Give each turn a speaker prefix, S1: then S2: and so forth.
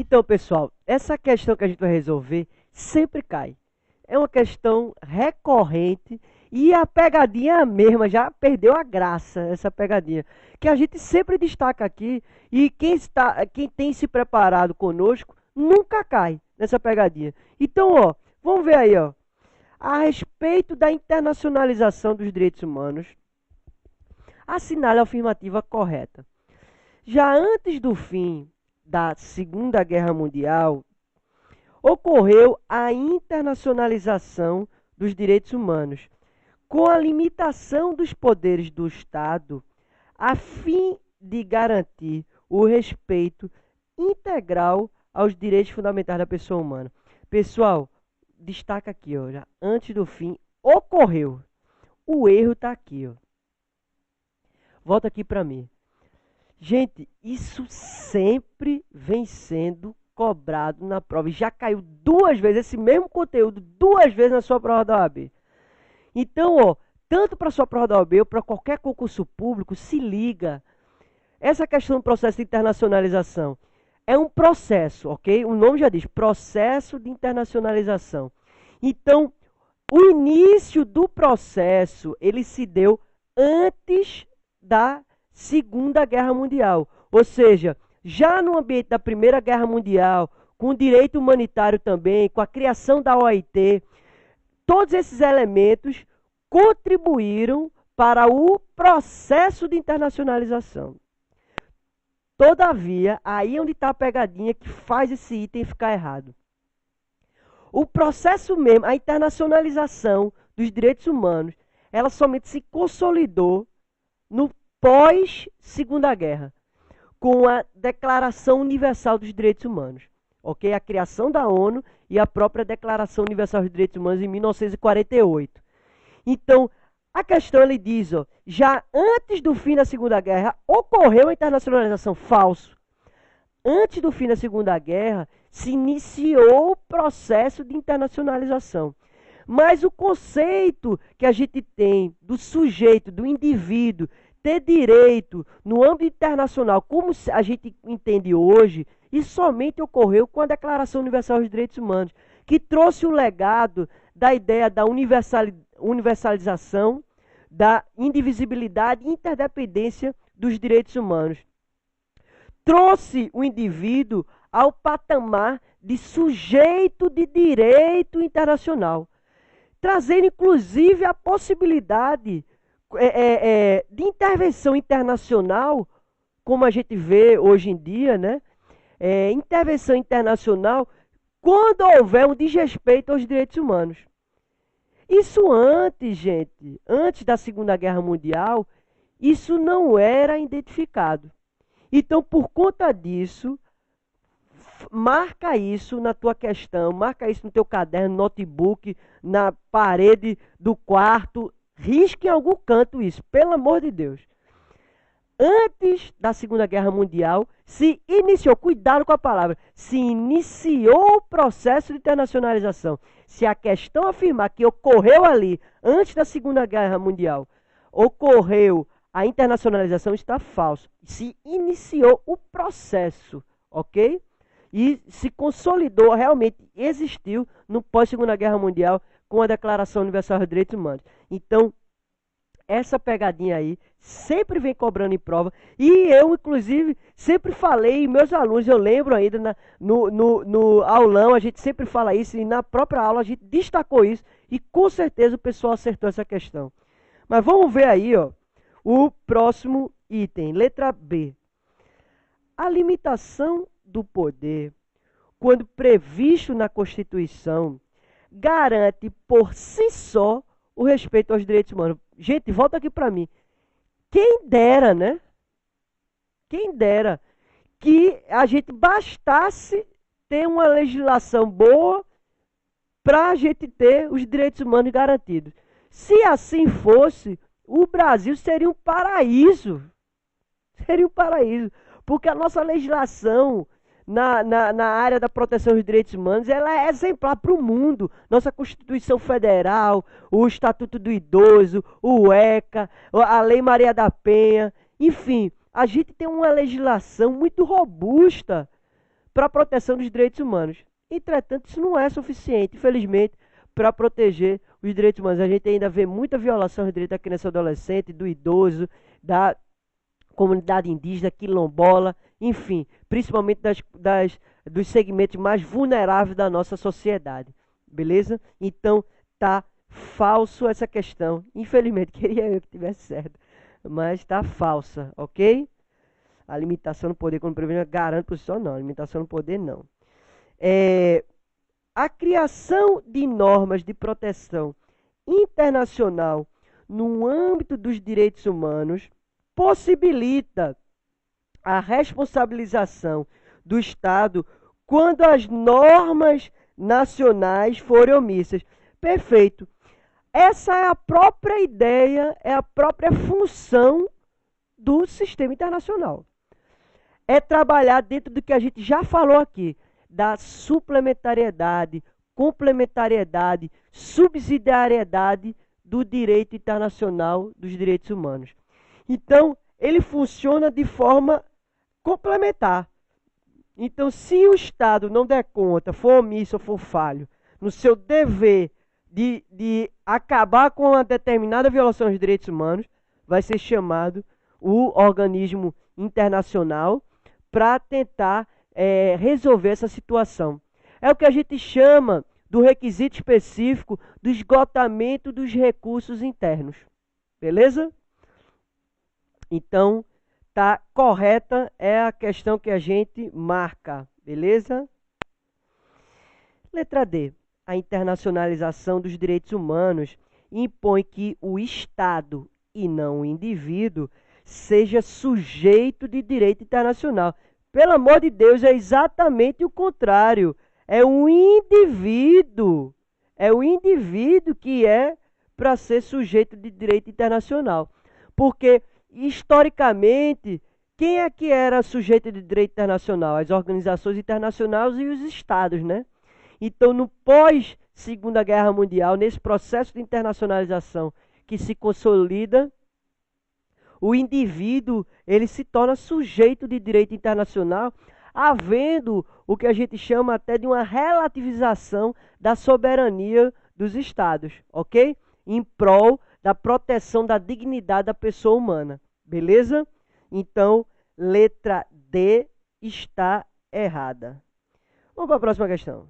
S1: Então, pessoal, essa questão que a gente vai resolver sempre cai. É uma questão recorrente e a pegadinha é a mesma, já perdeu a graça essa pegadinha. Que a gente sempre destaca aqui e quem tem se preparado conosco nunca cai nessa pegadinha. Então, ó, vamos ver aí, ó. A respeito da internacionalização dos direitos humanos, assinale a afirmativa correta. Já antes do fim da Segunda Guerra Mundial, ocorreu a internacionalização dos direitos humanos, com a limitação dos poderes do Estado, a fim de garantir o respeito integral aos direitos fundamentais da pessoa humana. Pessoal, destaca aqui, ó, já antes do fim, ocorreu. O erro está aqui, ó. Volta aqui para mim. Gente, isso sempre vem sendo cobrado na prova. E já caiu 2 vezes, esse mesmo conteúdo, 2 vezes na sua prova da OAB. Então, ó, tanto para a sua prova da OAB ou para qualquer concurso público, se liga. Essa questão do processo de internacionalização é um processo, ok? O nome já diz, processo de internacionalização. Então, o início do processo, ele se deu antes da Segunda Guerra Mundial. Ou seja, já no ambiente da Primeira Guerra Mundial, com o direito humanitário também, com a criação da OIT, todos esses elementos contribuíram para o processo de internacionalização. Todavia, aí é onde está a pegadinha que faz esse item ficar errado. O processo mesmo, a internacionalização dos direitos humanos, ela somente se consolidou no pós-Segunda Guerra, com a Declaração Universal dos Direitos Humanos, ok? A criação da ONU e a própria Declaração Universal dos Direitos Humanos em 1948. Então, a questão, ele diz, ó, já antes do fim da Segunda Guerra, ocorreu a internacionalização. Falso. Antes do fim da Segunda Guerra, se iniciou o processo de internacionalização. Mas o conceito que a gente tem do sujeito, do indivíduo, ter direito no âmbito internacional, como a gente entende hoje, isso somente ocorreu com a Declaração Universal dos Direitos Humanos, que trouxe o legado da ideia da universalização, da indivisibilidade e interdependência dos direitos humanos. Trouxe o indivíduo ao patamar de sujeito de direito internacional, trazendo inclusive a possibilidade de intervenção internacional, como a gente vê hoje em dia, né? Intervenção internacional quando houver um desrespeito aos direitos humanos. Isso antes, gente, antes da Segunda Guerra Mundial, isso não era identificado. Então, por conta disso, marca isso na tua questão, marca isso no teu caderno, notebook, na parede do quarto, risque em algum canto isso, pelo amor de Deus. Antes da Segunda Guerra Mundial, se iniciou, cuidado com a palavra, se iniciou o processo de internacionalização. Se a questão afirmar que ocorreu ali, antes da Segunda Guerra Mundial, ocorreu a internacionalização, está falso. Se iniciou o processo, ok? E se consolidou, realmente existiu no pós-Segunda Guerra Mundial com a Declaração Universal dos Direitos Humanos. Então, essa pegadinha aí sempre vem cobrando em prova. E eu, inclusive, sempre falei, meus alunos, eu lembro ainda no aulão, a gente sempre fala isso, e na própria aula a gente destacou isso, e com certeza o pessoal acertou essa questão. Mas vamos ver aí, ó, o próximo item, letra B. A limitação do poder, quando previsto na Constituição, garante por si só o respeito aos direitos humanos. Gente, volta aqui para mim. Quem dera, né? Quem dera que a gente bastasse ter uma legislação boa para a gente ter os direitos humanos garantidos. Se assim fosse, o Brasil seria um paraíso. Seria um paraíso. Porque a nossa legislação na área da proteção dos direitos humanos, ela é exemplar para o mundo. Nossa Constituição Federal, o Estatuto do Idoso, o ECA, a Lei Maria da Penha, enfim, a gente tem uma legislação muito robusta para a proteção dos direitos humanos. Entretanto, isso não é suficiente, infelizmente, para proteger os direitos humanos. A gente ainda vê muita violação dos direitos da criança e do adolescente, do idoso, da comunidade indígena, quilombola, enfim, principalmente dos segmentos mais vulneráveis da nossa sociedade. Beleza? Então, tá falso essa questão. Infelizmente, queria eu que tivesse certo, mas tá falsa, ok? A limitação do poder, quando prevê, garante por si só, não. A limitação do poder, não. A criação de normas de proteção internacional no âmbito dos direitos humanos possibilita a responsabilização do Estado quando as normas nacionais forem omissas. Perfeito. Essa é a própria ideia, é a própria função do sistema internacional. É trabalhar dentro do que a gente já falou aqui, da suplementariedade, complementariedade, subsidiariedade do direito internacional dos direitos humanos. Então, ele funciona de forma complementar. Então, se o Estado não der conta, for omisso ou for falho, no seu dever de acabar com uma determinada violação dos direitos humanos, vai ser chamado o organismo internacional para tentar resolver essa situação. É o que a gente chama do requisito específico do esgotamento dos recursos internos. Beleza? Então, tá correta é a questão que a gente marca. Beleza? Letra D. A internacionalização dos direitos humanos impõe que o Estado, e não o indivíduo, seja sujeito de direito internacional. Pelo amor de Deus, é exatamente o contrário. É o indivíduo que é para ser sujeito de direito internacional. Porque, historicamente, quem é que era sujeito de direito internacional? As organizações internacionais e os estados, né? Então, no pós-Segunda Guerra Mundial, nesse processo de internacionalização que se consolida, o indivíduo ele se torna sujeito de direito internacional, havendo o que a gente chama até de uma relativização da soberania dos estados, ok? Em prol da proteção da dignidade da pessoa humana, beleza? Então, letra D está errada. Vamos para a próxima questão.